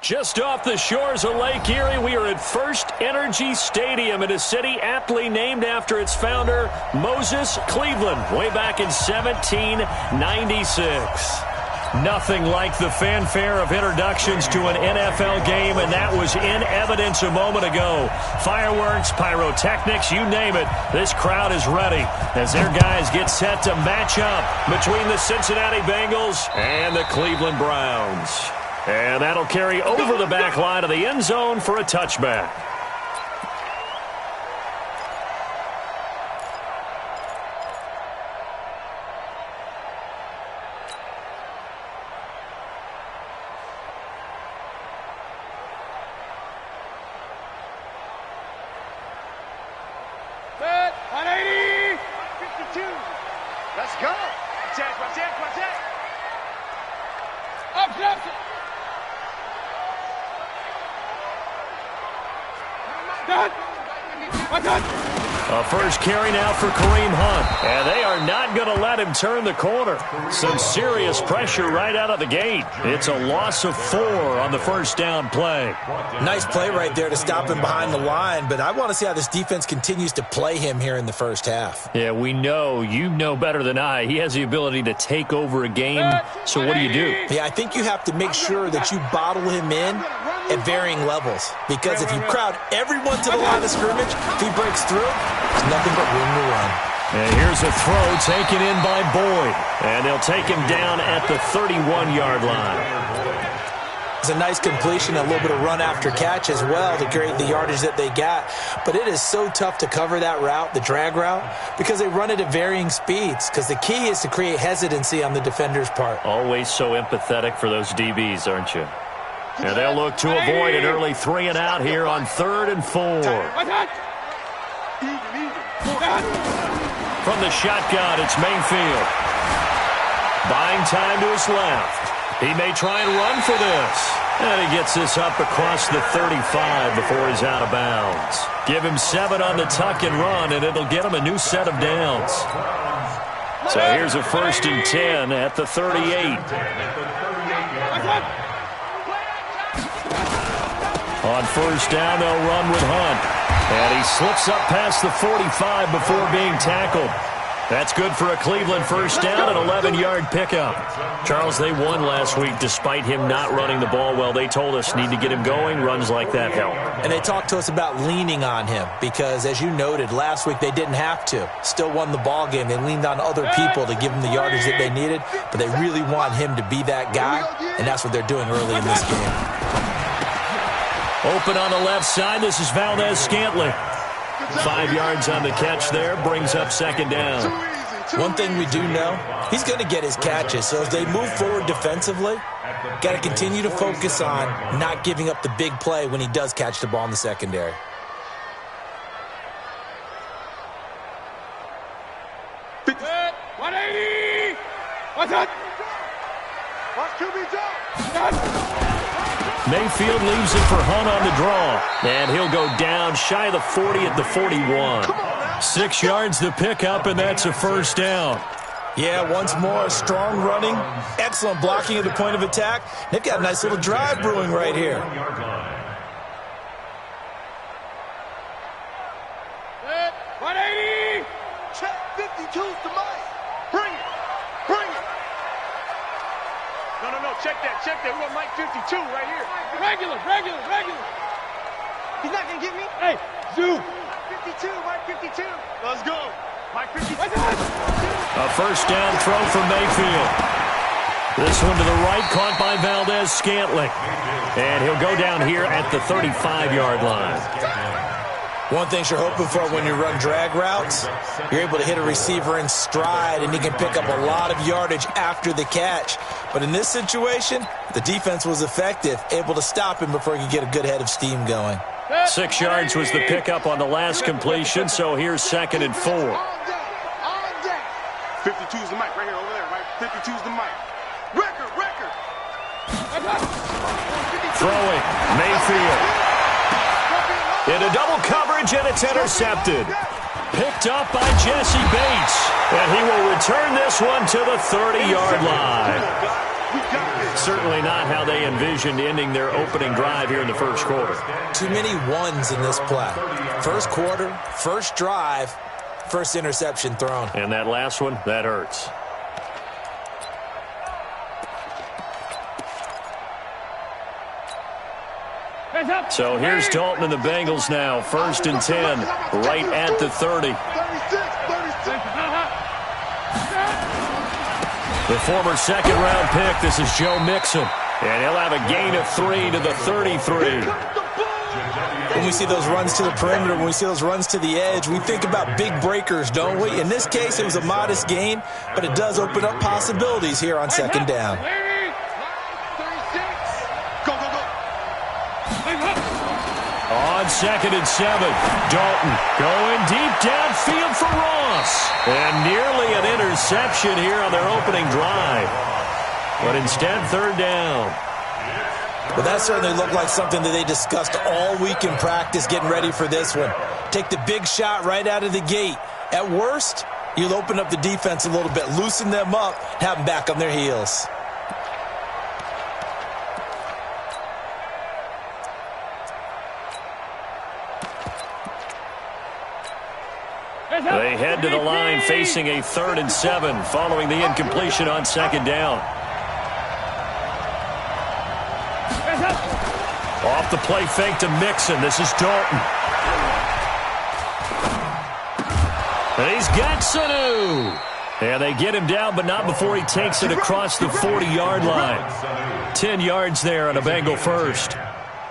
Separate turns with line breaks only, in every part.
Just off the shores of Lake Erie, we are at First Energy Stadium in a city aptly named after its founder, Moses Cleveland, way back in 1796. Nothing like the fanfare of introductions to an NFL game, and that was in evidence a moment ago. Fireworks, pyrotechnics, you name it. This crowd is ready as their guys get set to match up between the Cincinnati Bengals and the Cleveland Browns. And that'll carry over the back line of the end zone for a touchback.
Set, 180, 52. Let's go. Watch it. Up,
A first carry now for Kareem Hunt. And they are not going to let him turn the corner. Some serious pressure right out of the gate. It's a loss of 4 on the first down play.
Nice play right there to stop him behind the line, but I want to see how this defense continues to play him here in the first half.
Yeah, we know. You know better than I. He has the ability to take over a game. So what do you do?
Yeah, I think you have to make sure that you bottle him in at varying levels. Because if you crowd everyone to the line of scrimmage, if he breaks through, there's nothing but room to run.
And here's a throw taken in by Boyd. And they'll take him down at the 31-yard line.
It's a nice completion, a little bit of run after catch as well to create the yardage that they got. But it is so tough to cover that route, the drag route, because they run it at varying speeds. Because the key is to create hesitancy on the defender's part.
Always so empathetic for those DBs, aren't you? And they'll look to avoid an early 3 and out here on 3rd and 4. From the shotgun, it's Mayfield. Buying time to his left. He may try and run for this. And he gets this up across the 35 before he's out of bounds. Give him 7 on the tuck and run, and it'll get him a new set of downs. So here's a 1st and 10 at the 38. On first down, they'll run with Hunt. And he slips up past the 45 before being tackled. That's good for a Cleveland first down, an 11-yard pickup. Charles, they won last week despite him not running the ball well. They told us need to get him going. Runs like that help.
And they talked to us about leaning on him because, as you noted, last week they didn't have to. Still won the ball game. They leaned on other people to give them the yardage that they needed, but they really want him to be that guy, and that's what they're doing early in this game.
Open on the left side. This is Valdez-Scantling. 5 yards on the catch there. Brings up 2nd down.
One thing we do know, he's going to get his catches. So as they move forward defensively, got to continue to focus on not giving up the big play when he does catch the ball in the secondary.
Set, 180. What's that? Watch QB jump.
Mayfield leaves it for Hunt on the draw. And he'll go down shy of the 40 at the 41. 6 yards the pickup, and that's a first down.
Yeah, once more, strong running, excellent blocking at the point of attack. They've got a nice little drive brewing right here.
Set, 180. Check, 52's the mic. Bring it. No, check that. We want Mike 52 right here. Regular. He's not going to get me? Hey, Zoo. Mike 52. Let's go. Mike 52.
A first down throw from Mayfield. This one to the right, caught by Valdez-Scantling. And he'll go down here at the 35-yard line.
One thing you're hoping for when you run drag routes, you're able to hit a receiver in stride, and he can pick up a lot of yardage after the catch. But in this situation, the defense was effective, able to stop him before he could get a good head of steam going.
6 yards was the pickup on the last completion, so here's 2nd and 4.
52's the mic right here over there, right? 52's the mic. Record.
Throwing, Mayfield. Into double coverage, and it's intercepted. Picked up by Jesse Bates. And he will return this one to the 30-yard line. certainly not how they envisioned ending their opening drive here in the first quarter.
Too many ones in this play. First quarter, first drive, first interception thrown.
And that last one, that hurts. So here's Dalton and the Bengals now. 1st and 10, right at the 30. The former second-round pick, this is Joe Mixon. And he'll have a gain of 3 to the 33.
When we see those runs to the perimeter, when we see those runs to the edge, we think about big breakers, don't we? In this case, it was a modest gain, but it does open up possibilities here on second down.
On 2nd and 7, Dalton going deep downfield for Ross. And nearly an interception here on their opening drive. But instead, 3rd down.
Well, that certainly looked like something that they discussed all week in practice getting ready for this one. Take the big shot right out of the gate. At worst, you'll open up the defense a little bit, loosen them up, have them back on their heels.
They head to the line facing a 3rd and 7 following the incompletion on 2nd down. Off the play fake to Mixon. This is Dalton. And he's got Sanu. And they get him down, but not before he takes it across the 40-yard line. 10 yards there on a Bengal first.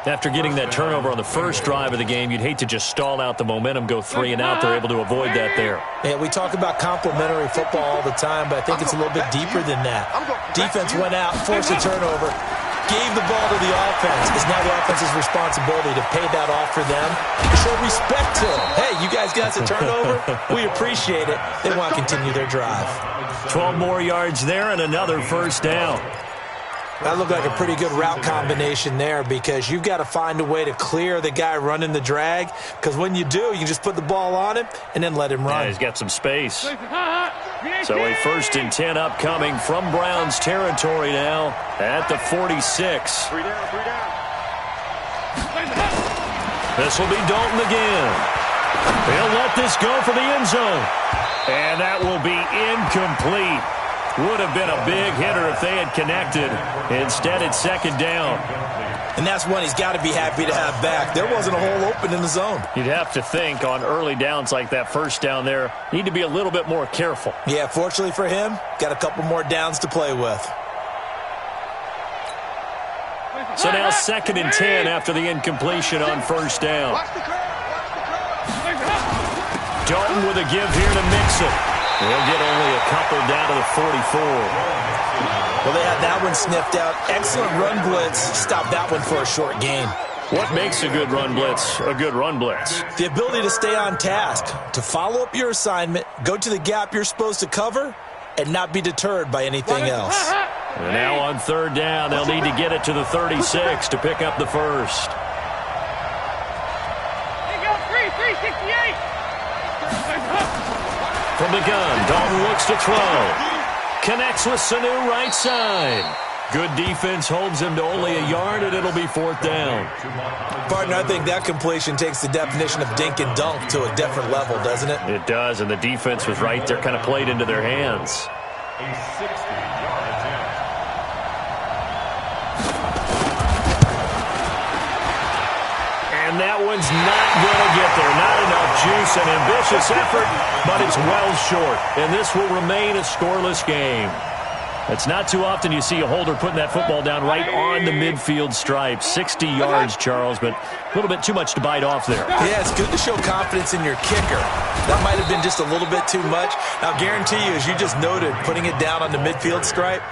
After getting that turnover on the first drive of the game, you'd hate to just stall out the momentum, go 3 and out. They're able to avoid that there.
Yeah, we talk about complementary football all the time, but I think it's a little bit deeper than that. Defense went out, forced a turnover, gave the ball to the offense. It's now the offense's responsibility to pay that off for them, to show respect to them. Hey, you guys got us a turnover. We appreciate it. They want to continue their drive.
12 more yards there and another 1st down.
That looked like a pretty good route combination there because you've got to find a way to clear the guy running the drag, because when you do, you can just put the ball on him and then let him run.
Yeah, he's got some space. So a 1st and 10 upcoming from Browns territory now at the 46. This will be Dalton again. He'll let this go for the end zone. And that will be incomplete. Would have been a big hitter if they had connected. Instead, it's 2nd down.
And that's one he's got to be happy to have back. There wasn't a hole open in the zone.
You'd have to think on early downs like that 1st down there, need to be a little bit more careful.
Yeah, fortunately for him, got a couple more downs to play with.
So now 2nd and 10 after the incompletion on 1st down. Dalton with a give here to Mixon. They'll get only a couple down to the 44.
Well, they had that one sniffed out. Excellent run blitz. Stop that one for a short gain.
What makes a good run blitz a good run blitz?
The ability to stay on task, to follow up your assignment, go to the gap you're supposed to cover, and not be deterred by anything else.
And now on 3rd down, they'll need to get it to the 36 to pick up the 1st.
There you go, 368.
From the gun, Dalton looks to throw. Connects with Sanu right side. Good defense holds him to only a yard, and it'll be 4th down.
Partner, I think that completion takes the definition of dink and dunk to a different level, doesn't it?
It does, and the defense was right there, kind of played into their hands.
A 60-yard attempt.
And that one's not going to get there. Not enough juice, an ambitious effort, but it's well short. And this will remain a scoreless game. It's not too often you see a holder putting that football down right on the midfield stripe. 60 yards, Charles, but a little bit too much to bite off there.
Yeah, it's good to show confidence in your kicker. That might have been just a little bit too much. I'll guarantee you, as you just noted, putting it down on the midfield stripe,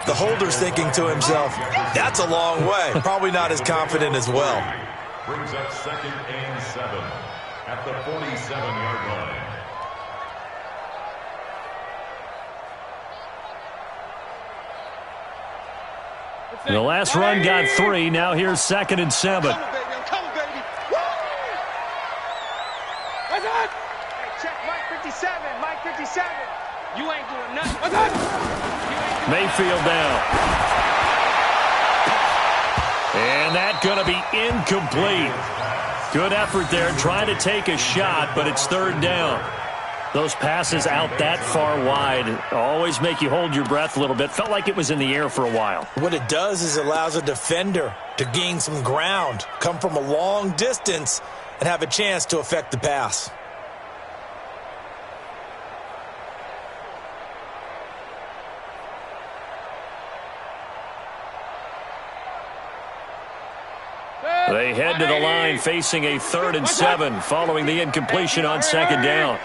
the holder's thinking to himself, that's a long way. Probably not as confident as well.
Brings up 2nd and 7 at the 47-yard line.
The last run got 3. Now here's 2nd and 7.
Come on, baby. Come on, baby. Woo! What's up? Hey, check Mike 57. Mike 57. You ain't doing nothing. What's up?
Mayfield down. And that's going to be incomplete. Good effort there trying to take a shot, but it's third down. Those passes out that far wide always make you hold your breath a little bit. Felt like it was in the air for a while.
What it does is it allows a defender to gain some ground, come from a long distance, and have a chance to affect the pass.
They head to the line facing a 3rd and 7 following the incompletion on 2nd down.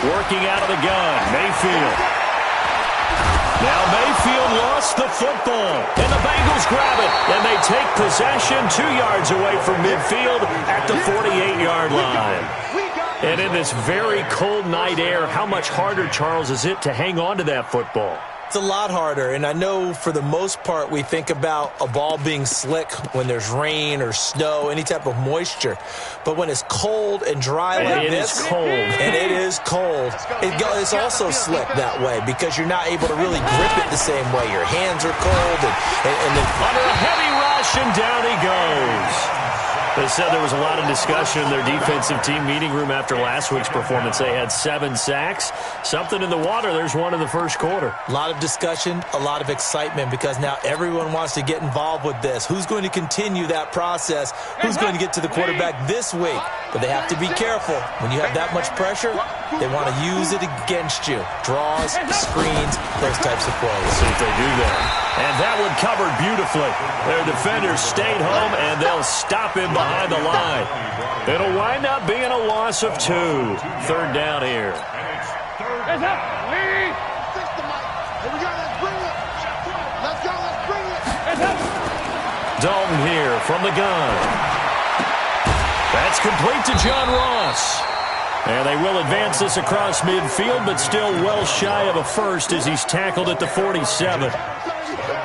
Working out of the gun, Mayfield. Now Mayfield lost the football, and the Bengals grab it, and they take possession 2 yards away from midfield at the 48-yard line. And in this very cold night air, how much harder, Charles, is it to hang on to that football?
It's a lot harder, and I know for the most part we think about a ball being slick when there's rain or snow, any type of moisture. But when it's cold and dry like this, and it is cold, it's also slick that way because you're not able to really grip it the same way. Your hands are cold, and then
under a heavy rush, and down he goes. They said there was a lot of discussion in their defensive team meeting room after last week's performance. They had 7 sacks. Something in the water. There's one in the first quarter.
A lot of discussion, a lot of excitement because now everyone wants to get involved with this. Who's going to continue that process? Who's going to get to the quarterback this week? But they have to be careful. When you have that much pressure, they want to use it against you. Draws, screens, those types of plays.
Let's see if they do that. And that one covered beautifully. Their defenders stayed home, and they'll stop him behind the line. It'll wind up being a loss of 2. 3rd down here.
Let's up. Lee. Fix the mic. Here we go. Let's bring it. Let's go. Let's bring it. Let's up.
Dalton here from the gun. That's complete to John Ross. And they will advance this across midfield, but still well shy of a first as he's tackled at the 47.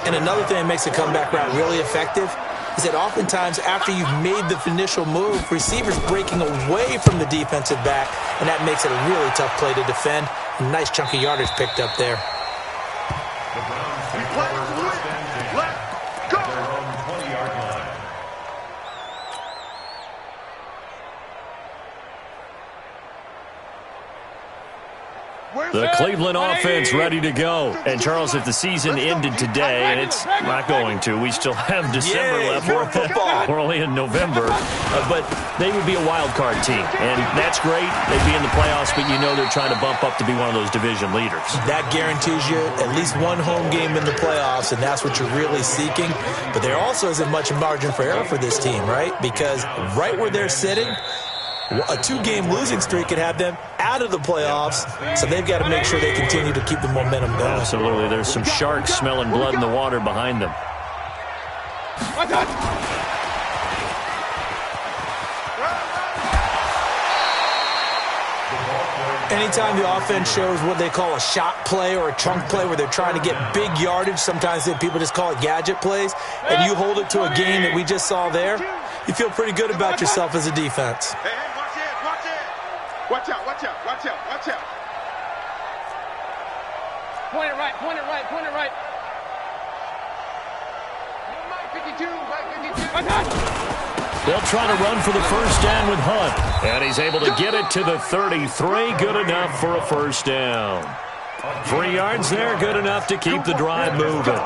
And another thing that makes a comeback route really effective is that oftentimes after you've made the initial move, receivers breaking away from the defensive back, and that makes it a really tough play to defend. A nice chunk of yardage picked up there.
The Cleveland offense ready to go. And, Charles, if the season ended today, and it's not going to, we still have December left. We're only in November. But they would be a wild card team. And that's great. They'd be in the playoffs, but you know they're trying to bump up to be one of those division leaders.
That guarantees you at least one home game in the playoffs, and that's what you're really seeking. But there also isn't much margin for error for this team, right? Because right where they're sitting, a 2-game losing streak could have them out of the playoffs, so they've got to make sure they continue to keep the momentum going.
Absolutely. There's some sharks smelling blood in the water behind them.
Anytime the offense shows what they call a shot play or a chunk play where they're trying to get big yardage, sometimes people just call it gadget plays, and you hold it to a game that we just saw there, you feel pretty good about yourself as a defense.
Hey, watch it, watch it. Watch out, watch out, watch out, watch out. Point it right, point it right, point it right. Mike 52, Mike 52. Watch out.
They'll try to run for the first down with Hunt. And he's able to get it to the 33. Good enough for a first down. 3 yards there, good enough to keep the drive moving.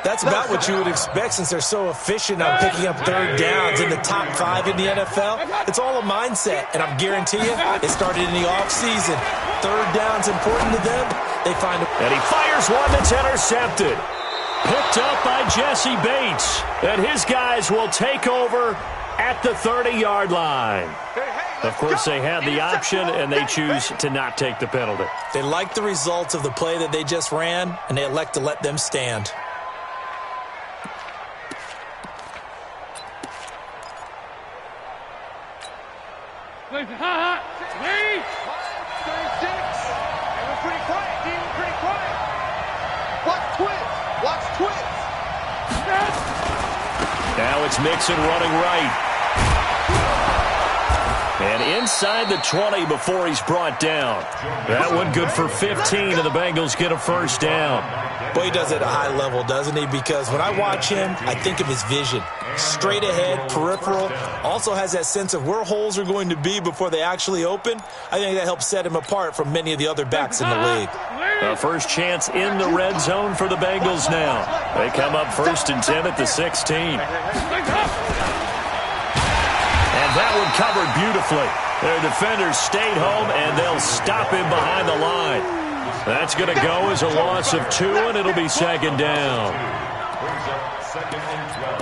That's about what you would expect since they're so efficient on picking up 3rd downs in the top 5 in the NFL. It's all a mindset, and I'm guarantee you it started in the offseason. 3rd down's important to them. They find a...
And he fires one that's intercepted. Picked up by Jesse Bates. And his guys will take over at the 30-yard line. Of course, they had the option, and they choose to not take the penalty.
They like the results of the play that they just ran, and they elect to let them stand.
Lee! 36! They were pretty quiet, team. Pretty quiet. Watch twins. Watch twins.
Now it's Mixon running right. And inside the 20 before he's brought down. That one good for 15, and the Bengals get a first down.
Boy, he does it at a high level, doesn't he? Because when I watch him, I think of his vision. Straight ahead, peripheral. Also has that sense of where holes are going to be before they actually open. I think that helps set him apart from many of the other backs in the league.
A first chance in the red zone for the Bengals now. They come up 1st and 10 at the 16. And that one covered beautifully. Their defenders stayed home, and they'll stop him behind the line. That's going to go as a loss of 2, and it'll be 2nd down.
Brings up 2nd and 12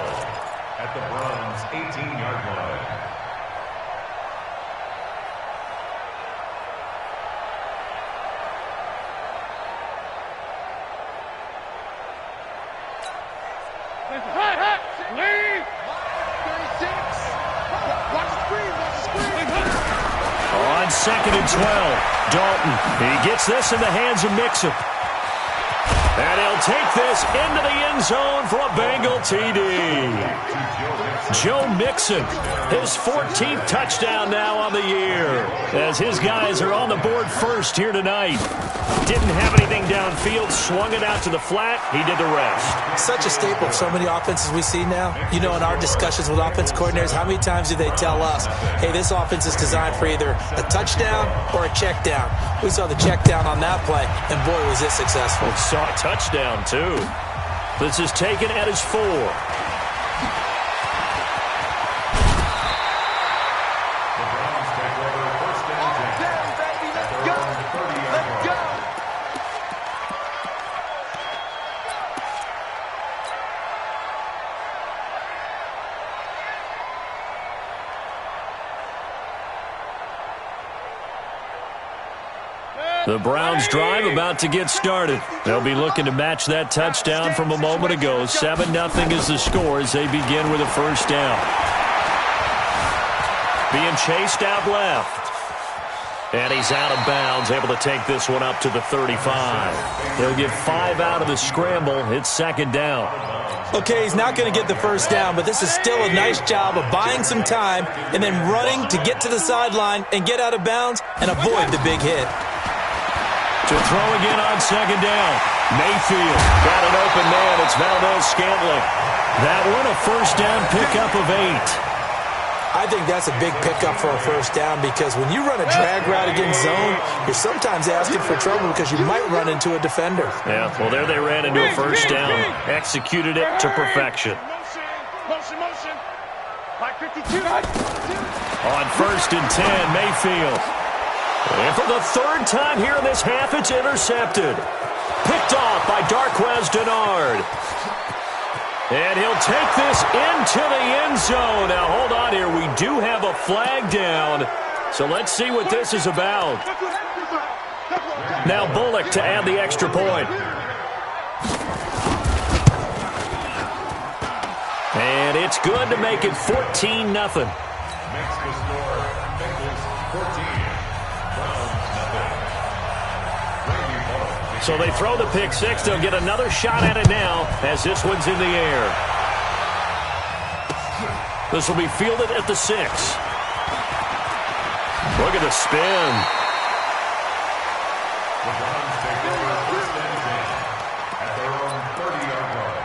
at the Browns' 18-yard line.
On 2nd and 12, Dalton. He gets this in the hands of Mixon. And he'll take this into the end zone for a Bengal TD. Joe Mixon, his 14th touchdown now on the year, as his guys are on the board first here tonight. Didn't have anything downfield, swung it out to the flat. He did the rest.
Such a staple of so many offenses we see now. You know, in our discussions with offense coordinators, how many times do they tell us, hey, this offense is designed for either a touchdown or a check down? We saw the check down on that play, and boy, was it successful.
We saw a touchdown, too. This is taken at his 4. The Browns drive about to get started. They'll be looking to match that touchdown from a moment ago. 7-0 is the score as they begin with a first down. Being chased out left. And he's out of bounds, able to take this one up to the 35. He'll get 5 out of the scramble. It's 2nd down.
Okay, he's not going to get the first down, but this is still a nice job of buying some time and then running to get to the sideline and get out of bounds and avoid the big hit.
To throw again on 2nd down. Mayfield got an open man. It's Valdez-Scantling. That one a first down pickup of 8.
I think that's a big pickup for a first down because when you run a drag route against zone, you're sometimes asking for trouble because you might run into a defender.
Yeah, well, there they ran into a first down. Executed it to perfection.
Motion. 552.
On 1st and 10, Mayfield. And for the 3rd time here in this half, it's intercepted. Picked off by Darquez Dennard. And he'll take this into the end zone. Now, hold on here. We do have a flag down. So let's see what this is about. Now Bullock to add the extra point. And it's good to make it 14-0.
Makes the score Bengals 14.
So they throw the pick 6. They'll get another shot at it now as this one's in the air. This will be fielded at the 6. Look at the spin.
The Browns take over 1st and 10 at their own 30-yard line.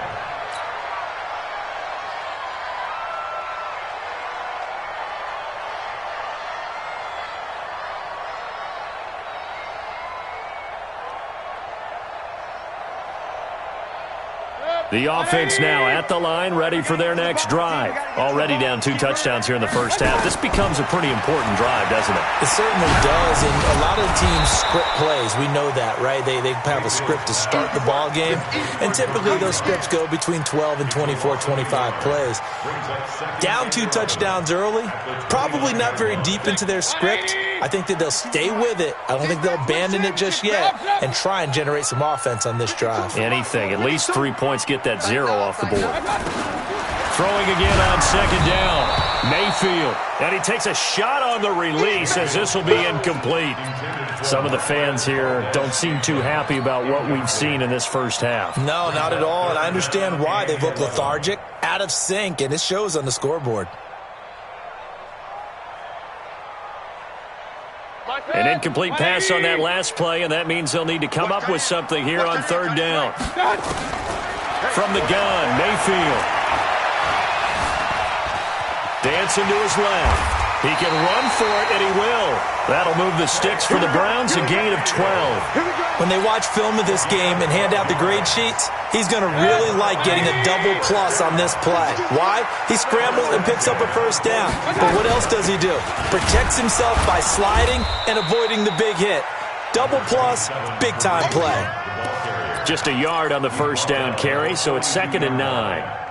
The offense now at the line, ready for their next drive. Already down 2 touchdowns here in the first half. This becomes a pretty important drive, doesn't it?
It certainly does, and a lot of teams script plays. We know that, right? They have a script to start the ball game, and typically those scripts go between 12 and 24, 25 plays. Down 2 touchdowns early, probably not very deep into their script. I think that they'll stay with it. I don't think they'll abandon it just yet and try and generate some offense on this drive.
Anything. At least 3 points, get that 0 off the board. Throwing again on 2nd down. Mayfield. And he takes a shot on the release as this will be incomplete. Some of the fans here don't seem too happy about what we've seen in this first half.
No, not at all, and I understand why. They've looked lethargic, out of sync, and it shows on the scoreboard.
An incomplete pass on that last play, and that means they'll need to come up with something here on third down. From the gun, Mayfield. Dancing to his left. He can run for it, and he will. That'll move the sticks for the Browns, a gain of 12.
When they watch film of this game and hand out the grade sheets, he's going to really like getting a double plus on this play. Why? He scrambles and picks up a first down. But what else does he do? Protects himself by sliding and avoiding the big hit. Double plus, big-time play.
Just a yard on the first down carry, so it's 2nd and 9.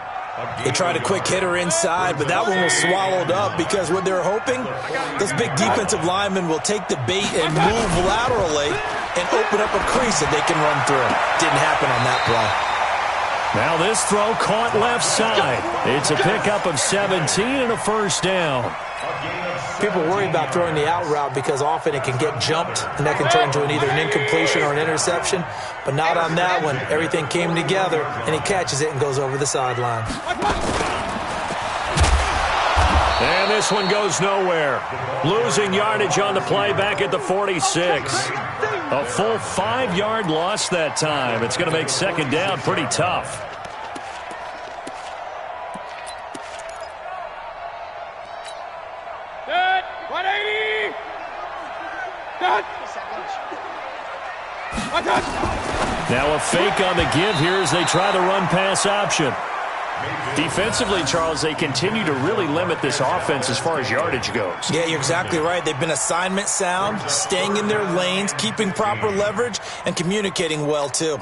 They tried a quick hitter inside, but that one was swallowed up because what they're hoping, those big defensive linemen will take the bait and move laterally and open up a crease that they can run through. Didn't happen on that play.
Now this throw caught left side. It's a pickup of 17 and a first down.
People worry about throwing the out route because often it can get jumped, and that can turn into either an incompletion or an interception. But not on that one. Everything came together, and he catches it and goes over the sideline.
And this one goes nowhere. Losing yardage on the play back at the 46. A full 5-yard loss that time. It's going to make second down pretty tough. Now a fake on the give here as they try the run-pass option. Defensively, Charles, they continue to really limit this offense as far as yardage goes.
Yeah, you're exactly right. They've been assignment sound, staying in their lanes, keeping proper leverage, and communicating well, too.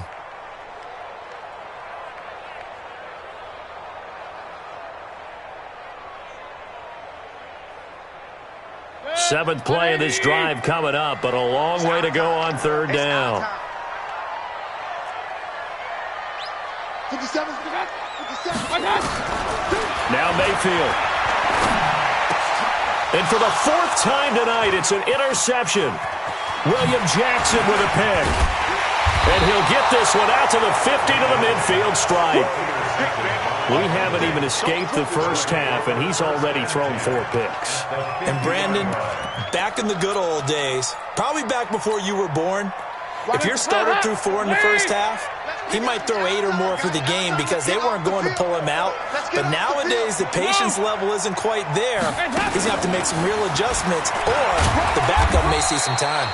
Seventh play of this drive coming up, but a long way to go on third down.
57.
Now Mayfield. And for the 4th time tonight, it's an interception. William Jackson with a pick. And he'll get this one out to the 50 to the midfield stripe. We haven't even escaped the first half, and he's already thrown 4 picks.
And Brandon, back in the good old days, probably back before you were born, if your starter threw 4 in the first half, he might throw 8 or more for the game because they weren't going to pull him out. But nowadays, the patience level isn't quite there. He's going to have to make some real adjustments, or the backup may see some time.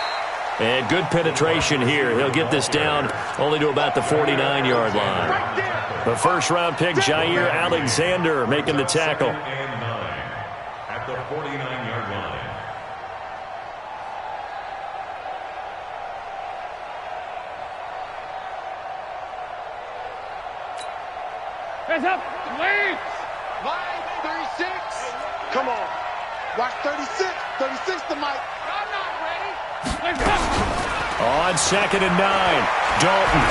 And good penetration here. He'll get this down only to about the 49-yard line. The first-round pick, Jair Alexander, making the tackle.
At the 49-yard line.
Hands up, please. Line 36. Come on. Watch 36. 36 to Mike. I'm not ready. Let's go.
On 2nd and 9, Dalton.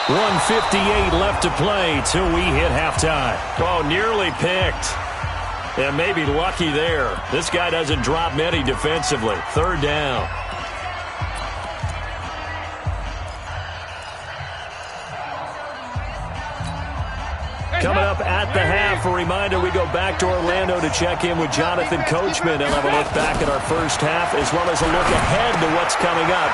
1:58 left to play till we hit halftime. Oh, nearly picked. And maybe lucky there. This guy doesn't drop many defensively. Third down. Coming up at the half, a reminder, we go back to Orlando to check in with Jonathan Coachman and have a look back at our first half as well as a look ahead to what's coming up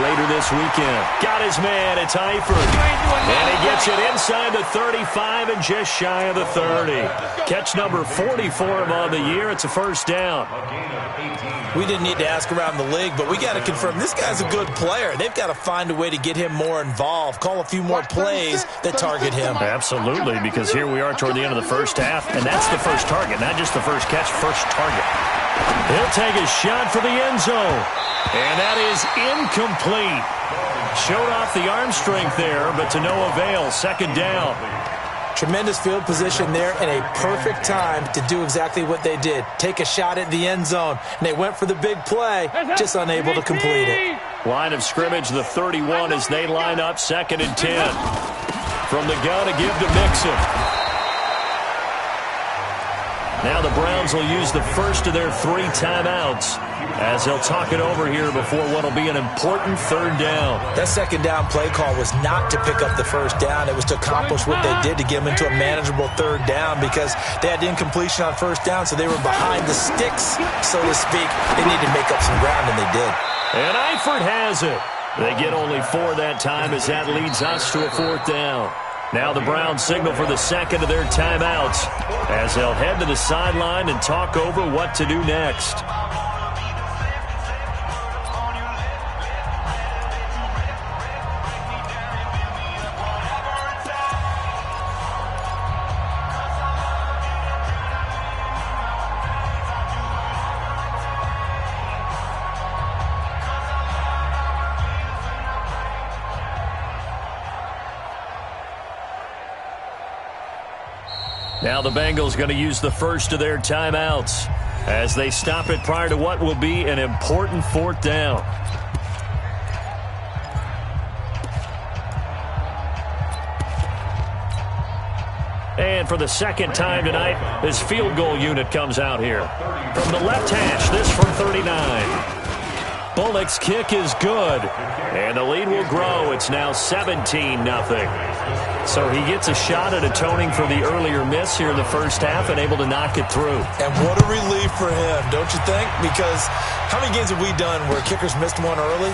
later this weekend. Got his man, it's Eifert. And he gets it inside the 35 and just shy of the 30. Catch number 44 on the year. It's a first down.
We didn't need to ask around the league, but we got to confirm this guy's a good player. They've got to find a way to get him more involved, call a few more plays that target him.
Absolutely, because here we are toward the end of the first half, and that's the first target, not just the first catch, first target. He'll take a shot for the end zone, and that is incomplete. Showed off the arm strength there, but to no avail. Second down.
Tremendous field position there and a perfect time to do exactly what they did. Take a shot at the end zone. And they went for the big play, just unable to complete it.
Line of scrimmage, the 31 as they line up 2nd and 10. From the gun, a give to Mixon. Now the Browns will use the first of their 3 timeouts as they'll talk it over here before what will be an important 3rd down.
That 2nd down play call was not to pick up the 1st down. It was to accomplish what they did to get them into a manageable 3rd down because they had incompletion on 1st down, so they were behind the sticks, so to speak. They needed to make up some ground, and they did.
And Eifert has it. They get only 4 that time as that leads us to a 4th down. Now the Browns signal for the 2nd of their timeouts as they'll head to the sideline and talk over what to do next. Now the Bengals going to use the first of their timeouts as they stop it prior to what will be an important 4th down. And for the 2nd time tonight, this field goal unit comes out here. From the left hash, this from 39. Bullock's kick is good, and the lead will grow. It's now 17-0. So he gets a shot at atoning for the earlier miss here in the first half and able to knock it through.
And what a relief for him, don't you think? Because how many games have we done where kickers missed one early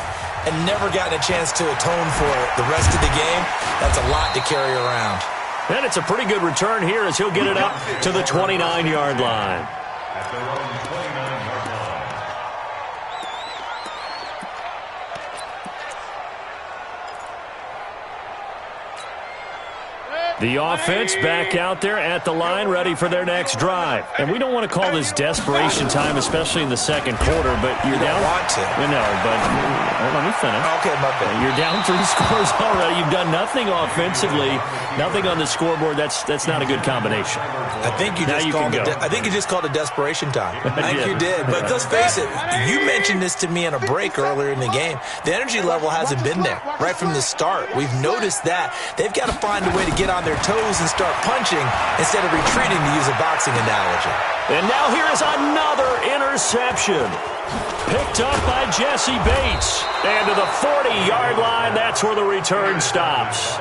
and never gotten a chance to atone for it the rest of the game? That's a lot to carry around.
And it's a pretty good return here as he'll get it up to the 29-yard line.
At their own 29-yard line.
The offense back out there at the line, ready for their next drive. And we don't want to call this desperation time, especially in the 2nd quarter, but you're down.
Want to.
No, but let me finish.
Okay, my bad.
You're down 3 scores already. You've done nothing offensively, nothing on the scoreboard. That's not a good combination.
I think you just called it desperation time. I think you did. But let's face it, you mentioned this to me in a break earlier in the game. The energy level hasn't been there right from the start. We've noticed that. They've got to find a way to get on their toes and start punching instead of retreating, to use a boxing analogy.
And now here is another interception. Picked up by Jesse Bates. And to the 40-yard line, that's where the return stops.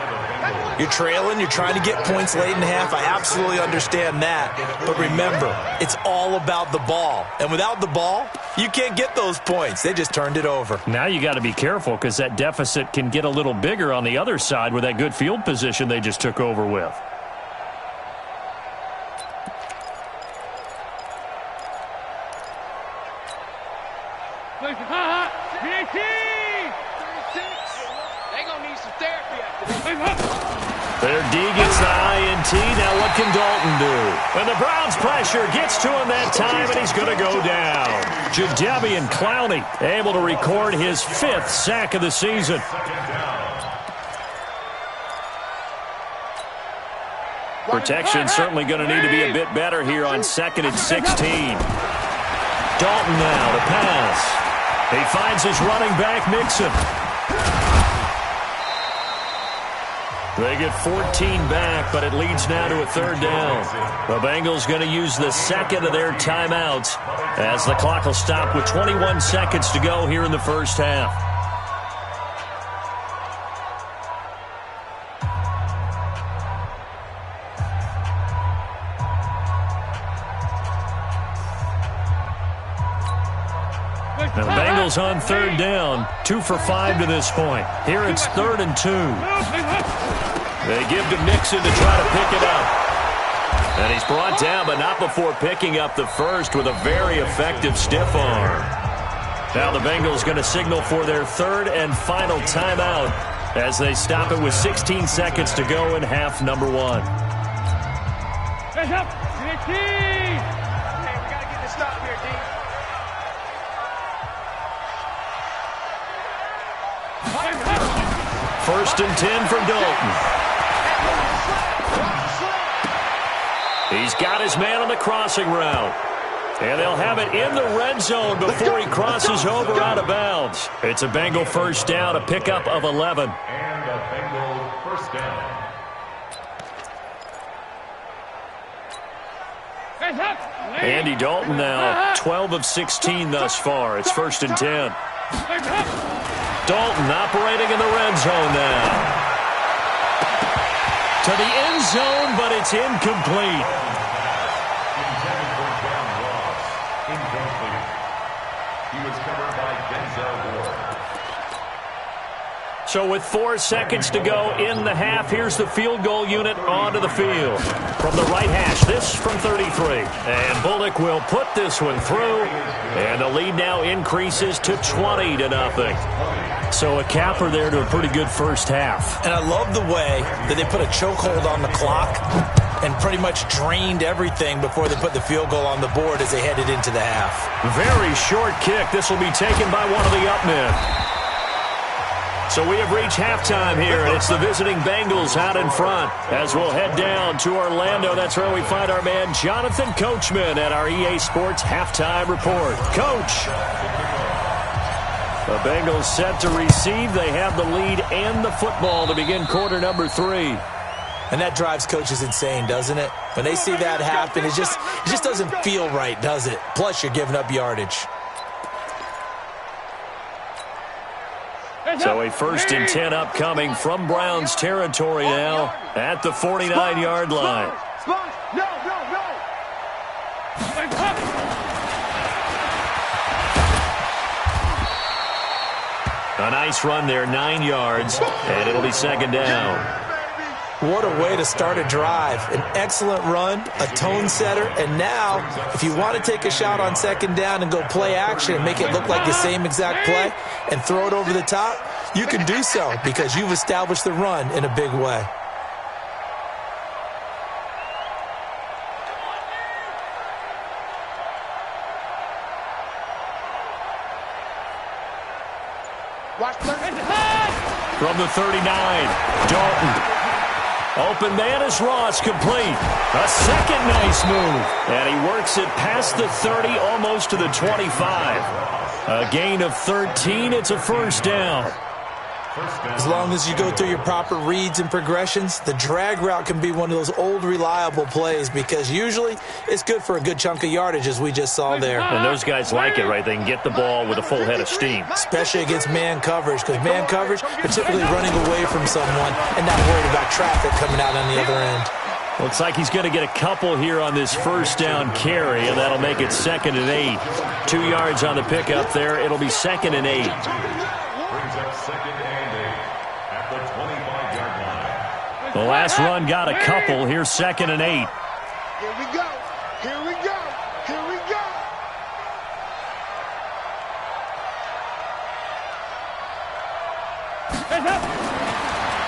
You're trailing, you're trying to get points late in the half. I absolutely understand that. But remember, it's all about the ball. And without the ball, you can't get those points. They just turned it over.
Now you got to be careful because that deficit can get a little bigger on the other side with that good field position they just took over with. Their D gets the INT. Now what can Dalton do? And the Browns pressure gets to him that time, and he's going to go down. Jadeveon Clowney able to record his 5th sack of the season. Protection certainly going to need to be a bit better here on 2nd and 16. Dalton now to pass. He finds his running back, Mixon. They get 14 back, but it leads now to a 3rd down. The Bengals going to use the 2nd of their timeouts as the clock will stop with 21 seconds to go here in the first half. And the Bengals on 3rd down, 2 for 5 to this point. Here it's 3rd and 2. They give to Mixon to try to pick it up. And he's brought down, but not before picking up the first with a very effective stiff arm. Now the Bengals going to signal for their 3rd and final timeout as they stop it with 16 seconds to go in half number 1.
Hands up! We got to get this stop here, D.
First and 10 from Dalton. He's got his man on the crossing route. And they'll have it in the red zone before he crosses over out of bounds. It's a Bengal first down, a pickup of 11.
And a Bengal first down.
Andy Dalton now 12 of 16 thus far. It's 1st and 10. Dalton operating in the red zone now. To the end zone, but it's incomplete.
Intended for John Ross. Incomplete. He was covered by Denzel Ward.
So with 4 seconds to go in the half, here's the field goal unit onto the field. From the right hash, this from 33. And Bullock will put this one through. And the lead now increases to 20-0. So a capper there to a pretty good first half.
And I love the way that they put a chokehold on the clock and pretty much drained everything before they put the field goal on the board as they headed into the half.
Very short kick. This will be taken by one of the up men. So we have reached halftime here, and it's the visiting Bengals out in front. As we'll head down to Orlando, that's where we find our man Jonathan Coachman at our EA Sports Halftime Report. Coach! The Bengals set to receive. They have the lead and the football to begin quarter number 3.
And that drives coaches insane, doesn't it? When they see that happen, it just doesn't feel right, does it? Plus, you're giving up yardage.
So a 1st and 10 upcoming from Browns territory now at the 49-yard line. A nice run there, 9 yards, and it'll be 2nd down.
What a way to start a drive. An excellent run, a tone setter, and now, if you want to take a shot on 2nd down and go play action and make it look like the same exact play and throw it over the top, you can do so because you've established the run in a big way.
From the 39, Dalton. Open man is Ross, complete. A second nice move. And he works it past the 30, almost to the 25. A gain of 13, it's a 1st down.
As long as you go through your proper reads and progressions, the drag route can be one of those old reliable plays because usually it's good for a good chunk of yardage as we just saw there.
And those guys like it, right? They can get the ball with a full head of steam.
Especially against man coverage because man coverage, they're typically running away from someone and not worried about traffic coming out on the other end.
Looks like he's going to get a couple here on this 1st down carry, and that'll make it 2nd and 8. 2 yards on the pickup there. It'll be 2nd and 8.
Brings up 2nd and 8 at the 25-yard line.
The last run got a couple. Here's 2nd and 8.
Here we go. Here we go. Here we go.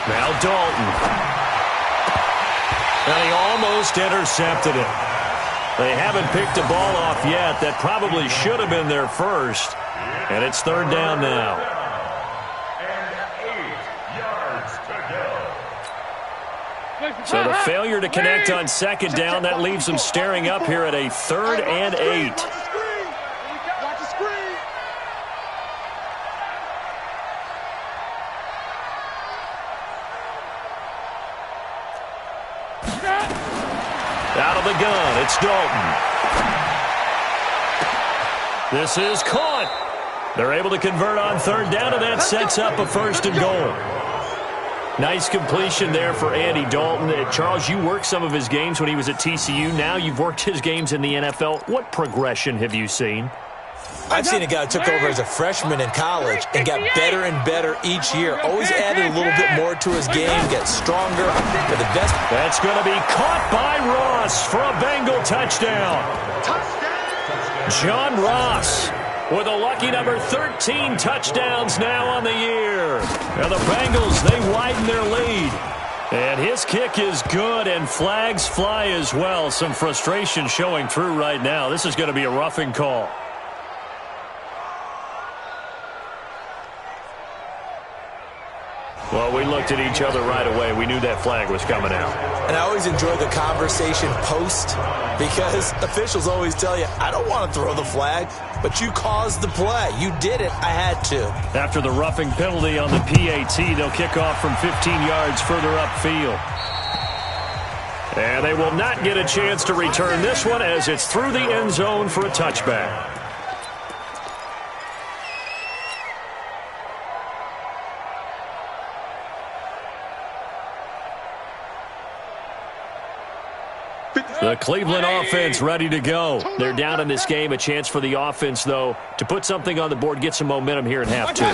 Now Dalton. And he almost intercepted it. They haven't picked a ball off yet. That probably should have been their first. And it's 3rd down now.
And 8 yards to go.
So the failure to connect on 2nd down, that leaves them staring up here at a 3rd and 8.
Watch the screen.
Out of the gun, it's Dalton. This is caught. They're able to convert on 3rd down, and that sets up a 1st and goal. Nice completion there for Andy Dalton. Charles, you worked some of his games when he was at TCU. Now you've worked his games in the NFL. What progression have you seen?
I've seen a guy who took over as a freshman in college and got better and better each year. Always added a little bit more to his game, gets stronger. But the best.
That's going to be caught by Ross for a Bengal touchdown. John Ross with a lucky number 13 touchdowns now on the year. Now the Bengals, they widen their lead. And his kick is good, and flags fly as well. Some frustration showing through right now. This is going to be a roughing call. Well, we looked at each other right away. We knew that flag was coming out.
And I always enjoy the conversation post because officials always tell you, I don't want to throw the flag, but you caused the play. You did it. I had to.
After the roughing penalty on the PAT, they'll kick off from 15 yards further upfield. And they will not get a chance to return this one as it's through the end zone for a touchback. The Cleveland offense ready to go. They're down in this game. A chance for the offense, though, to put something on the board, get some momentum here in half two.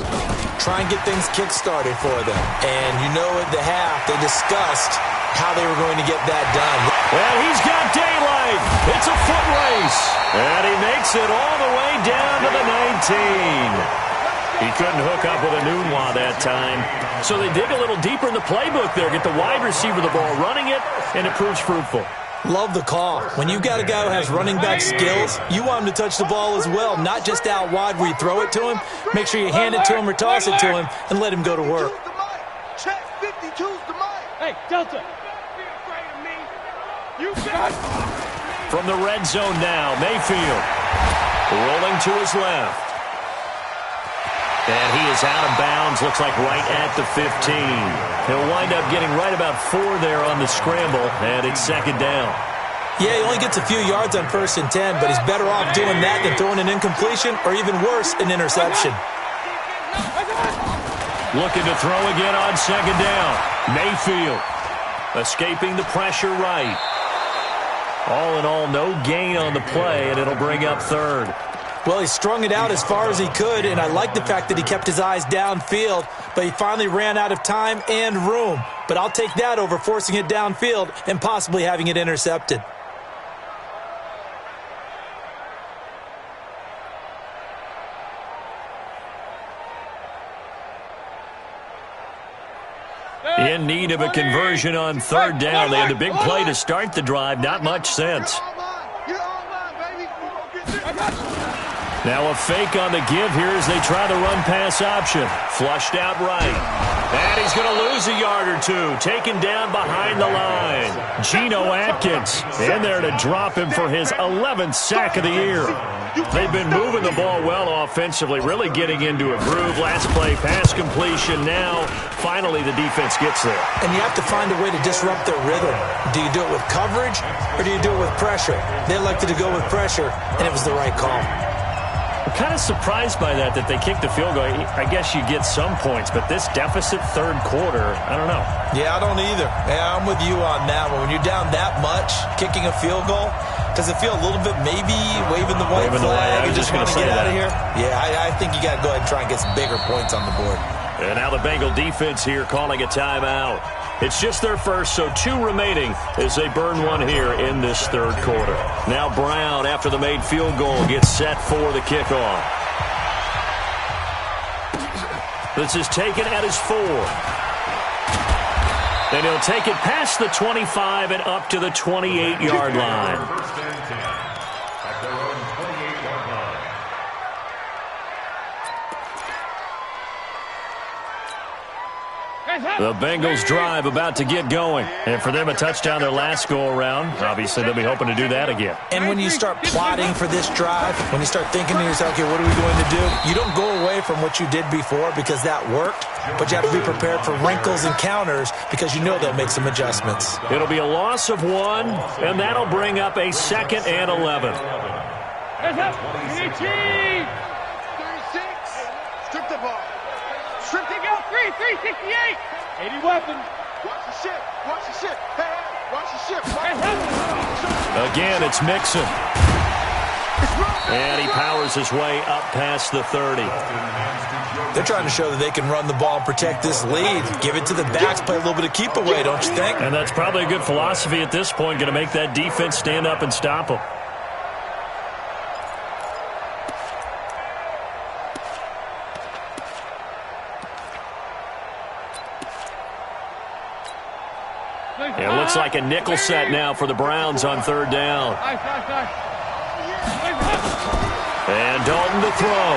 Try and get things kick-started for them. And you know at the half, they discussed how they were going to get that done.
And he's got daylight. It's a foot race. And he makes it all the way down to the 19. He couldn't hook up with a Nunwa that time. So they dig a little deeper in the playbook there, get the wide receiver the ball running it, and it proves fruitful.
Love the call. When you got a guy who has running back skills, you want him to touch the ball as well, not just out wide where you throw it to him. Make sure you hand it to him or toss it to him and let him go to work.
Check 52's the mic.
Hey, Delta. You got
From the red zone now, Mayfield rolling to his left. And he is out of bounds, looks like right at the 15. He'll wind up getting right about 4 there on the scramble, and it's second down.
Yeah, he only gets a few yards on 1st and 10, but he's better off doing that than throwing an incompletion or even worse, an interception.
Looking to throw again on second down. Mayfield escaping the pressure right. All in all, no gain on the play, and it'll bring up third.
Well, he strung it out as far as he could, and I like the fact that he kept his eyes downfield, but he finally ran out of time and room. But I'll take that over forcing it downfield and possibly having it intercepted.
In need of a conversion on third down. They had the big play to start the drive. Not much sense. Now a fake on the give here as they try the run-pass option. Flushed out right. And he's going to lose a yard or two. Taken down behind the line. Geno Atkins in there to drop him for his 11th sack of the year. They've been moving the ball well offensively, really getting into a groove. Last play, pass completion. Now, finally, the defense gets there.
And you have to find a way to disrupt their rhythm. Do you do it with coverage or do you do it with pressure? They elected to go with pressure, and it was the right call.
I'm kind of surprised by that they kicked the field goal. I guess you get some points, but this deficit third quarter, I don't know.
Yeah, I don't either. Yeah, I'm with you on that one. When you're down that much, kicking a field goal, does it feel a little bit maybe waving the white flag and just want to get out of here? Yeah, I think you got to go ahead and try and get some bigger points on the board.
And now the Bengal defense here calling a timeout. It's just their first, so 2 remaining as they burn one here in this third quarter. Now Brown, after the made field goal, gets set for the kickoff. This is taken at his 4. And he'll take it past the 25 and up to the 28-yard line.
First and 10 at their own 28-yard line.
The Bengals drive about to get going. And for them, a touchdown their last go-around. Obviously, they'll be hoping to do that again.
And when you start plotting for this drive, when you start thinking to yourself, okay, what are we going to do? You don't go away from what you did before because that worked, but you have to be prepared for wrinkles and counters because you know they'll make some adjustments.
It'll be a loss of 1, and that'll bring up a 2nd and 11.
36. Strip the ball.
Strip to go. 368. 80 weapon.
Watch the ship. Watch the ship. Hey, watch the ship.
Again, it's Mixon. And he powers his way up past the 30.
They're trying to show that they can run the ball and protect this lead. Give it to the backs, play a little bit of keep away, don't you think?
And that's probably a good philosophy at this point, going to make that defense stand up and stop them. It looks like a nickel set now for the Browns on third down. And Dalton to throw.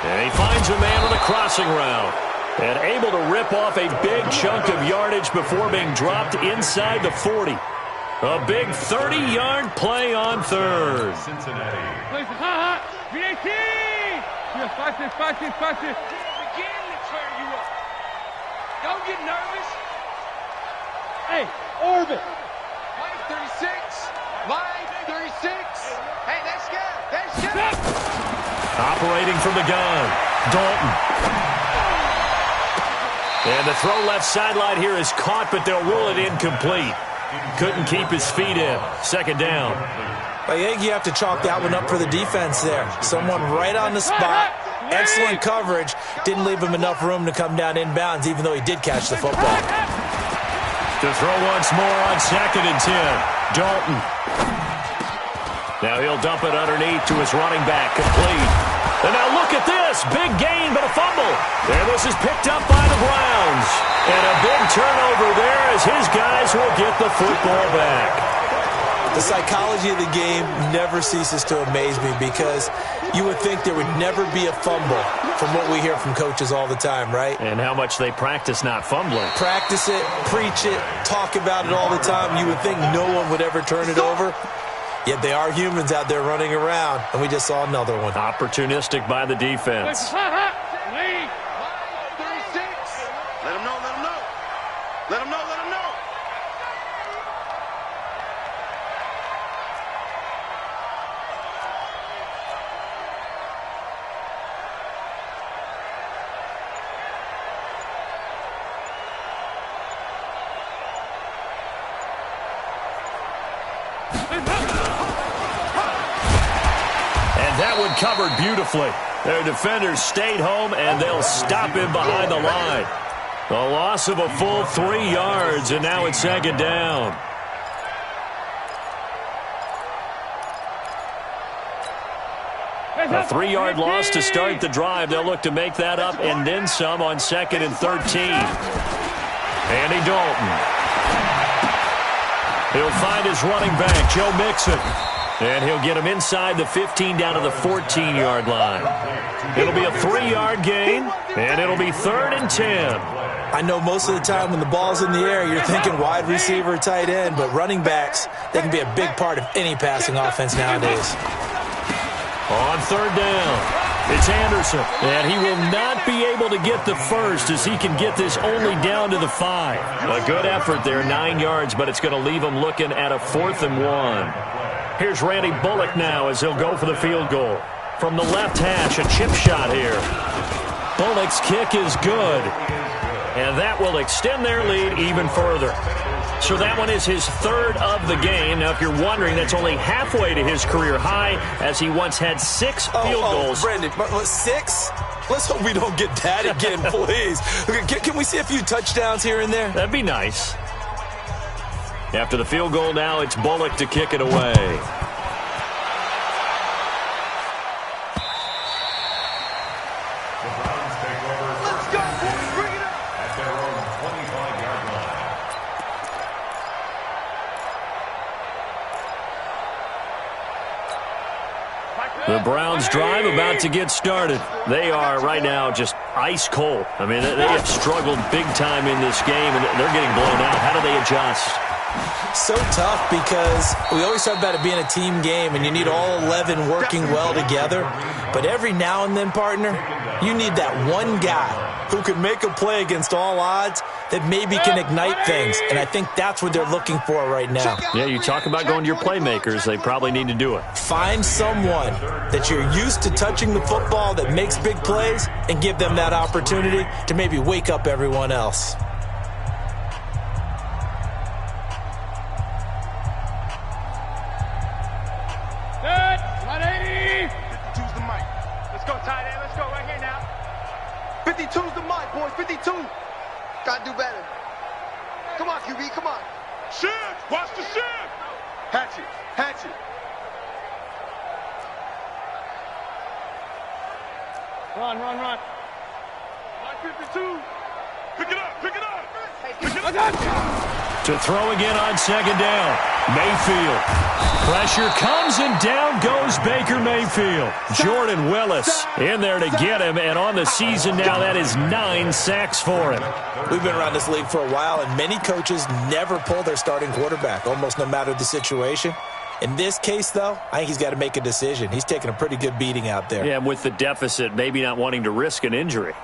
And he finds a man on the crossing route. And able to rip off a big chunk of yardage before being dropped inside the 40. A big 30-yard play on third.
Cincinnati.
Don't get nervous. Hey, Orbit.
Line 36. Line 36. Hey, that's good. That's good.
Operating from the gun, Dalton. And the throw left sideline here is caught, but they'll rule it incomplete. Couldn't keep his feet in. Second down.
I think you have to chalk that one up for the defense there. Someone right on the spot. Excellent coverage. Didn't leave him enough room to come down inbounds, even though he did catch the football.
To throw once more on 2nd and 10. Dalton. Now he'll dump it underneath to his running back. Complete. And now look at this. Big gain, but a fumble. And this is picked up by the Browns. And a big turnover there as his guys will get the football back.
The psychology of the game never ceases to amaze me because you would think there would never be a fumble from what we hear from coaches all the time, right?
And how much they practice not fumbling.
Practice it, preach it, talk about it all the time. You would think no one would ever turn it over. Yet they are humans out there running around, and we just saw another one.
Opportunistic by the defense.
Lead.
36. Let him know, let him know. Let him know, let him know.
And that one covered beautifully. Their defenders stayed home, and they'll stop him behind the line. A loss of a full 3 yards, and now it's 2nd down. A 3-yard loss to start the drive. They'll look to make that up and then some on 2nd and 13. Andy Dalton. He'll find his running back, Joe Mixon. And he'll get him inside the 15 down to the 14-yard line. It'll be a 3-yard gain, and it'll be 3rd and 10.
I know most of the time when the ball's in the air, you're thinking wide receiver, tight end, but running backs, they can be a big part of any passing offense nowadays.
On 3rd down, it's Anderson, and he will not be able to get the first as he can get this only down to the 5. A good effort there, 9 yards, but it's going to leave him looking at a 4th and 1. Here's Randy Bullock now as he'll go for the field goal. From the left hash, a chip shot here. Bullock's kick is good, and that will extend their lead even further. So that one is his 3rd of the game. Now, if you're wondering, that's only halfway to his career high, as he once had 6 field goals.
Brandon, 6? Let's hope we don't get that again, please. Can we see a few touchdowns here and there?
That'd be nice. After the field goal now, it's Bullock to kick it away. The Browns drive about to get started. They are right now just ice cold. I mean, they have struggled big time in this game, and they're getting blown out. How do they adjust?
So tough because we always talk about it being a team game, and you need all 11 working well together. But every now and then, partner, you need that one guy who can make a play against all odds that maybe can ignite things. And I think that's what they're looking for right now.
Yeah, you talk about going to your playmakers. They probably need to do it.
Find someone that you're used to touching the football that makes big plays and give them that opportunity to maybe wake up everyone else.
Good. 180.
52's the mic.
Let's go, tight end. Let's go right here now.
52's the mic, boys. 52. Gotta do better. Come on, QB. Come on. Shift. Watch the shift. Hatchet. Hatchet.
Run.
Line 52. Pick it up. Pick it up.
To throw again on 2nd down. Mayfield. Pressure comes and down goes Baker Mayfield. Jordan Willis in there to get him, and on the season now that is 9 sacks for him.
We've been around this league for a while, and many coaches never pull their starting quarterback, almost no matter the situation. In this case, though, I think he's got to make a decision. He's taking a pretty good beating out there.
Yeah, and with the deficit, maybe not wanting to risk an injury.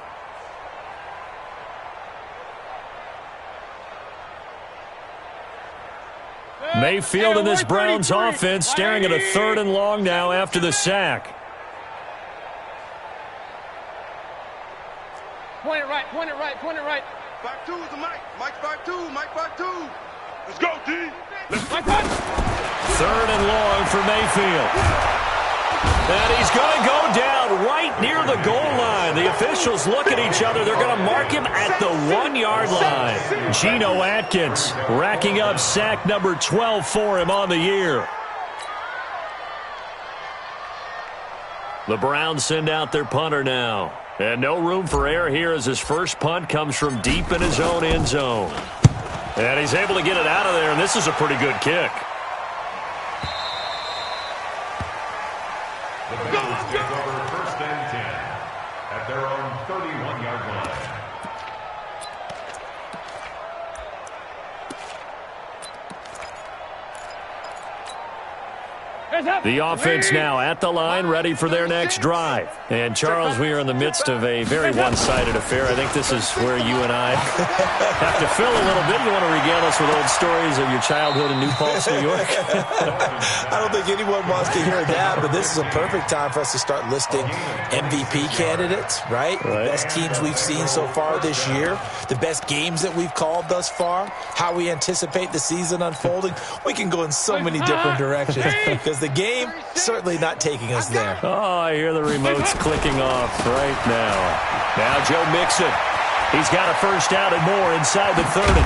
Mayfield and this Browns offense staring at a 3rd and long now after the sack.
Point it right, point it right, point it right.
5-2 is the Mike. Mike 5-2, Mike 5-2. Let's go, D. Let's go.
3rd and long for Mayfield. And he's going to go down right near the goal line. The officials look at each other. They're going to mark him at the 1-yard line. Geno Atkins racking up sack number 12 for him on the year. The Browns send out their punter now. And no room for error here as his first punt comes from deep in his own end zone. And he's able to get it out of there, and this is a pretty good kick.
The Bengals take over 1st and 10 at their own 31-yard line.
The offense now at the line, ready for their next drive. And, Charles, we are in the midst of a very one-sided affair. I think this is where you and I have to fill a little bit. You want to regale us with old stories of your childhood in New Paltz, New York?
I don't think anyone wants to hear that, but this is a perfect time for us to start listing MVP candidates, right? The best teams we've seen so far this year, the best games that we've called thus far, how we anticipate the season unfolding. We can go in so many different directions because the game certainly not taking us there.
Oh, I hear the remotes clicking off right now. Now Joe Mixon. He's got a first down and more inside the 30.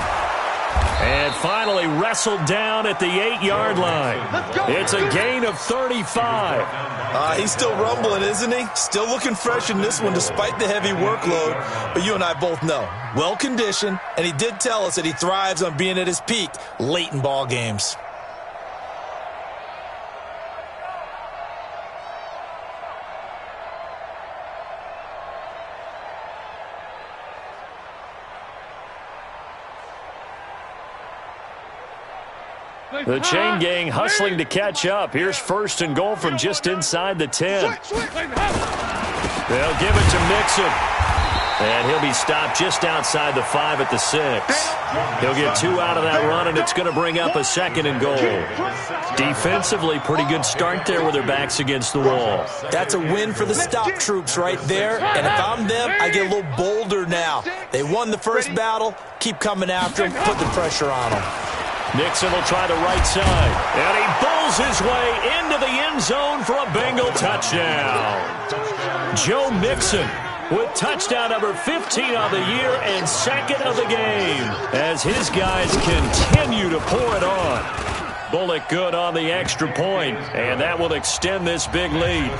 And finally wrestled down at the 8-yard line. It's a gain of 35.
He's still rumbling, isn't he? Still looking fresh in this one despite the heavy workload. But you and I both know, well-conditioned, and he did tell us that he thrives on being at his peak late in ball games.
The chain gang hustling to catch up. Here's 1st and goal from just inside the 10. They'll give it to Mixon. And he'll be stopped just outside the 5 at the 6. He'll get 2 out of that run, and it's going to bring up a 2nd and goal. Defensively, pretty good start there with their backs against the wall.
That's a win for the stop troops right there. And if I'm them, I get a little bolder now. They won the first battle. Keep coming after them. Put the pressure on them.
Nixon will try the right side. And he bulls his way into the end zone for a Bengal touchdown. Joe Mixon with touchdown number 15 of the year and 2nd of the game as his guys continue to pour it on. Bullock good on the extra point, and that will extend this big lead.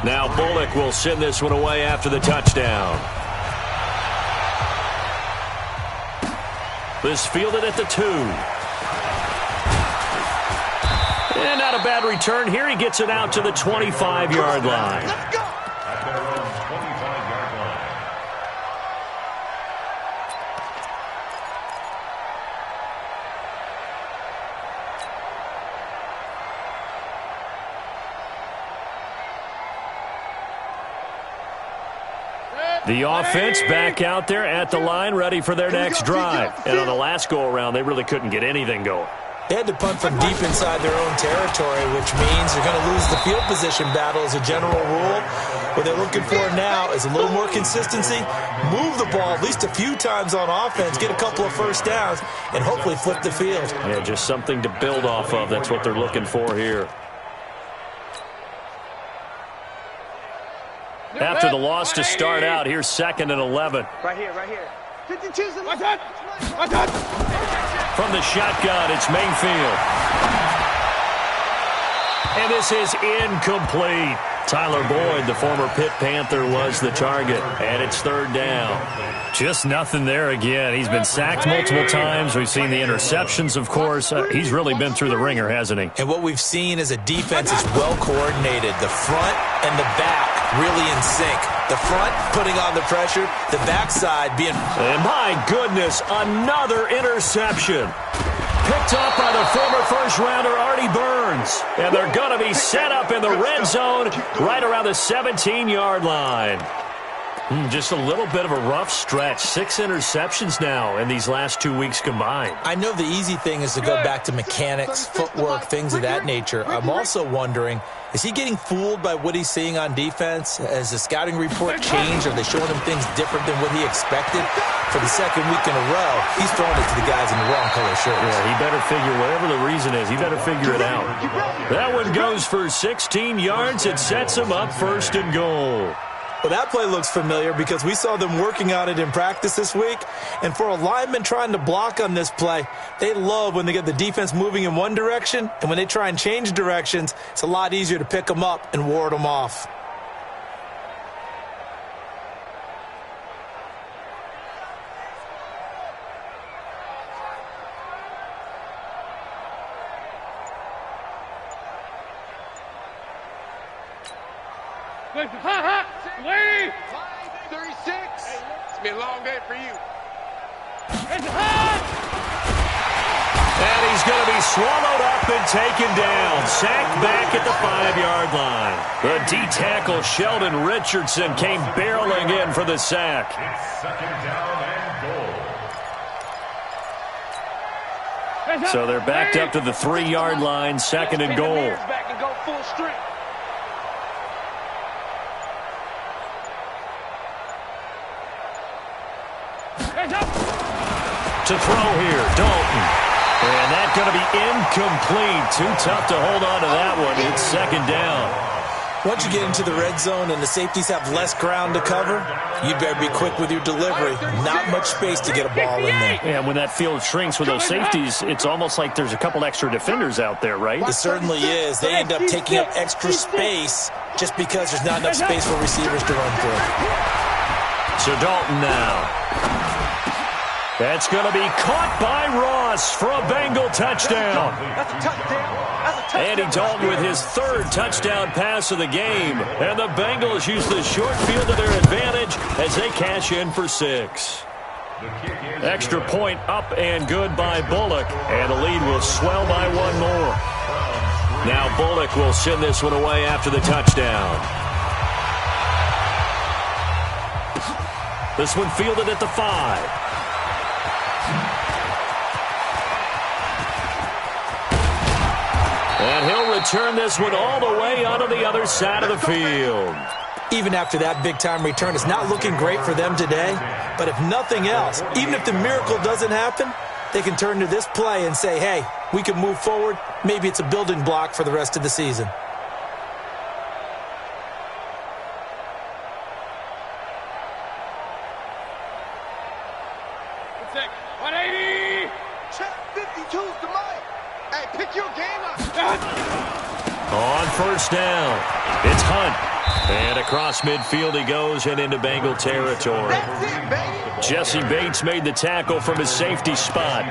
Now Bullock will send this one away after the touchdown. This fielded at the 2. And not a bad return here. He gets it out to the 25-yard line.
Let's go.
At their own 25-yard line.
The offense back out there at the line, ready for their next drive. And on the last go-around, they really couldn't get anything going.
They had to punt from deep inside their own territory, which means they're going to lose the field position battle as a general rule. What they're looking for now is a little more consistency, move the ball at least a few times on offense, get a couple of first downs, and hopefully flip the field.
Yeah, just something to build off of. That's what they're looking for here. After the loss to start out, here's 2nd and 11.
Right here, right here.
52's in the
From the shotgun, it's Mayfield. And this is incomplete. Tyler Boyd, the former Pitt Panther, was the target. And it's 3rd down. Just nothing there again. He's been sacked multiple times. We've seen the interceptions, of course. He's really been through the ringer, hasn't he?
And what we've seen is a defense is well coordinated. The front and the back really in sync. The front putting on the pressure, the backside being...
And my goodness, another interception. Picked up by the former first-rounder Artie Burns. And they're going to be set up in the red zone right around the 17-yard line. Just a little bit of a rough stretch. 6 interceptions now in these last 2 weeks combined.
I know the easy thing is to go back to mechanics, footwork, things of that nature. I'm also wondering, is he getting fooled by what he's seeing on defense? Has the scouting report changed? Are they showing him things different than what he expected? For the second week in a row, he's throwing it to the guys in the wrong color shirts.
Yeah, he better figure, whatever the reason is, he better figure it out. That one goes for 16 yards. It sets him up 1st and goal.
Well, that play looks familiar because we saw them working on it in practice this week. And for a lineman trying to block on this play, they love when they get the defense moving in one direction. And when they try and change directions, it's a lot easier to pick them up and ward them off.
Leave! 36. It's been a long day for you.
And he's going to be swallowed up and taken down. Sacked back at the 5-yard line. The D-tackle Sheldon Richardson came barreling in for the sack.
It's 2nd down and goal.
So they're backed up to the 3-yard line, 2nd and goal.
Back and go full strength.
To throw here, Dalton. And that's going to be incomplete. Too tough to hold on to that one. It's 2nd down.
Once you get into the red zone and the safeties have less ground to cover, you better be quick with your delivery. Not much space to get a ball in there.
And when that field shrinks with those safeties, it's almost like there's a couple extra defenders out there, right?
It certainly is. They end up taking up extra space just because there's not enough space for receivers to run through.
So Dalton now. That's going to be caught by Ross for a Bengal touchdown.
That's a touchdown.
Andy Dalton with his 3rd touchdown pass of the game. And the Bengals use the short field to their advantage as they cash in for 6. Extra point up and good by Bullock. And the lead will swell by 1 more. Now Bullock will send this one away after the touchdown. This one fielded at the 5. And he'll return this one all the way onto the other side of the field.
Even after that big-time return, it's not looking great for them today. But if nothing else, even if the miracle doesn't happen, they can turn to this play and say, hey, we can move forward. Maybe it's a building block for the rest of the season.
On 1st down, it's Hunt. And across midfield he goes and into Bengal territory. Jesse Bates made the tackle from his safety spot.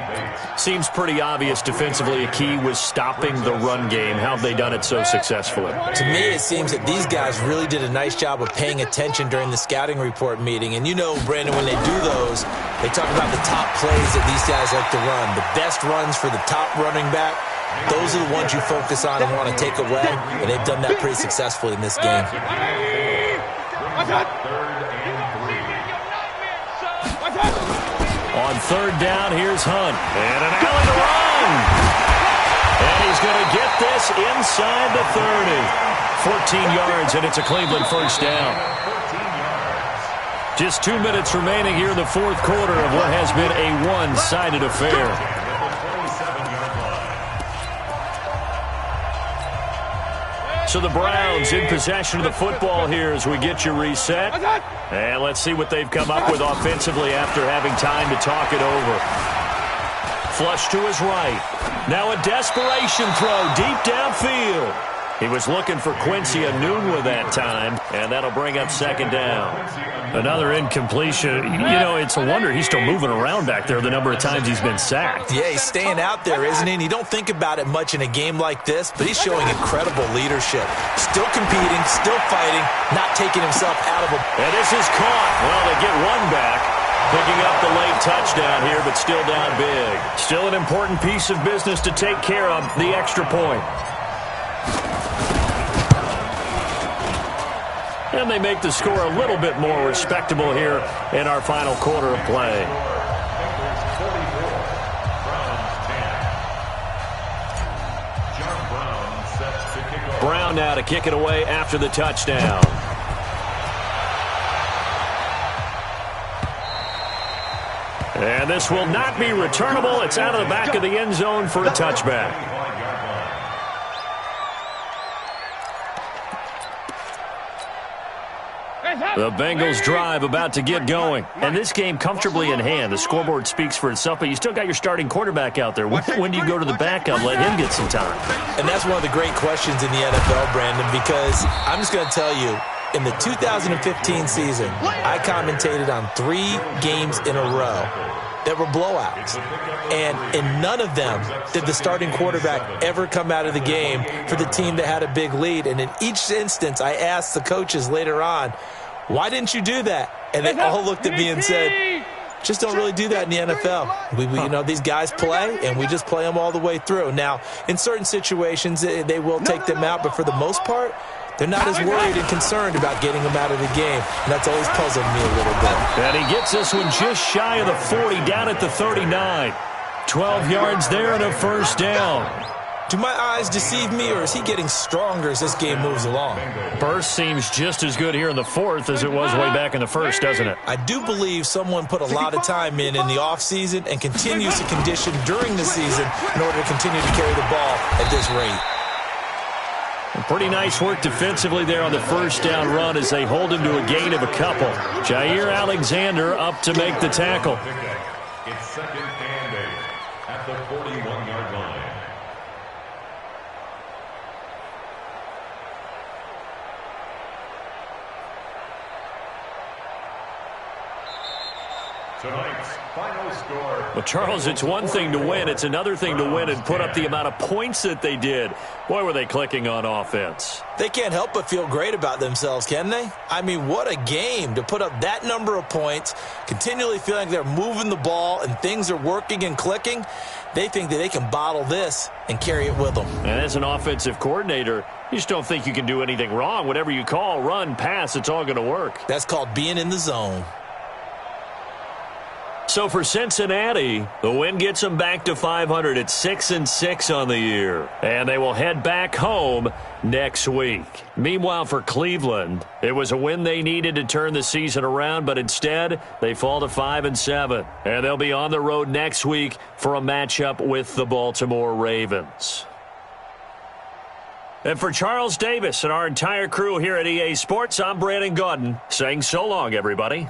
Seems pretty obvious defensively a key was stopping the run game. How have they done it so successfully?
To me, it seems that these guys really did a nice job of paying attention during the scouting report meeting. And you know, Brandon, when they do those, they talk about the top plays that these guys like to run. The best runs for the top running back. Those are the ones you focus on and want to take away, and they've done that pretty successfully in this game.
On 3rd down, here's Hunt. And an alley to run. And he's going to get this inside the 30. 14 yards, and it's a Cleveland 1st down. Just 2 minutes remaining here in the 4th quarter of what has been a one-sided affair. So the Browns in possession of the football here as we get you reset. And let's see what they've come up with offensively after having time to talk it over. Flush to his right. Now a desperation throw deep downfield. He was looking for Quincy Enunwa that time, and that'll bring up 2nd down. Another incompletion. You know, it's a wonder he's still moving around back there the number of times he's been sacked.
Yeah, he's staying out there, isn't he? And you don't think about it much in a game like this, but he's showing incredible leadership. Still competing, still fighting, not taking himself out of it.
And this is caught. Well, they get one back. Picking up the late touchdown here, but still down big. Still an important piece of business to take care of, the extra point. And they make the score a little bit more respectable here in our final quarter of play. Brown now to kick it away after the touchdown. And this will not be returnable. It's out of the back of the end zone for a touchback. The Bengals drive about to get going. And this game comfortably in hand. The scoreboard speaks for itself, but you still got your starting quarterback out there. When do you go to the backup, let him get some time?
And that's one of the great questions in the NFL, Brandon, because I'm just going to tell you, in the 2015 season, I commentated on 3 games in a row that were blowouts. And in none of them did the starting quarterback ever come out of the game for the team that had a big lead. And in each instance, I asked the coaches later on, why didn't you do that? And they all looked at me and said, just don't really do that in the NFL. You know, these guys play, and we just play them all the way through. Now, in certain situations, they will take them out, but for the most part, they're not as worried and concerned about getting them out of the game. And that's always puzzled me a little bit.
And he gets this one just shy of the 40, down at the 39. 12 yards there and a first down.
Do my eyes deceive me, or is he getting stronger as this game moves along?
Burst seems just as good here in the fourth as it was way back in the first, doesn't it?
I do believe someone put a lot of time in the offseason and continues to condition during the season in order to continue to carry the ball at this rate.
Pretty nice work defensively there on the first down run as they hold him to a gain of a couple. Jair Alexander up to make the tackle.
It's second and 8 at the 41-yard line. Tonight's final score.
Well, Charles, it's one thing to win. It's another thing to win and put up the amount of points that they did. Boy, were they clicking on offense.
They can't help but feel great about themselves, can they? I mean, what a game to put up that number of points, continually feeling like they're moving the ball and things are working and clicking. They think that they can bottle this and carry it with them.
And as an offensive coordinator, you just don't think you can do anything wrong. Whatever you call, run, pass, it's all going to work.
That's called being in the zone.
So for Cincinnati, the win gets them back to 500 at 6-6 on the year. And they will head back home next week. Meanwhile, for Cleveland, it was a win they needed to turn the season around, but instead they fall to 5-7. And they'll be on the road next week for a matchup with the Baltimore Ravens. And for Charles Davis and our entire crew here at EA Sports, I'm Brandon Gaudin saying so long, everybody.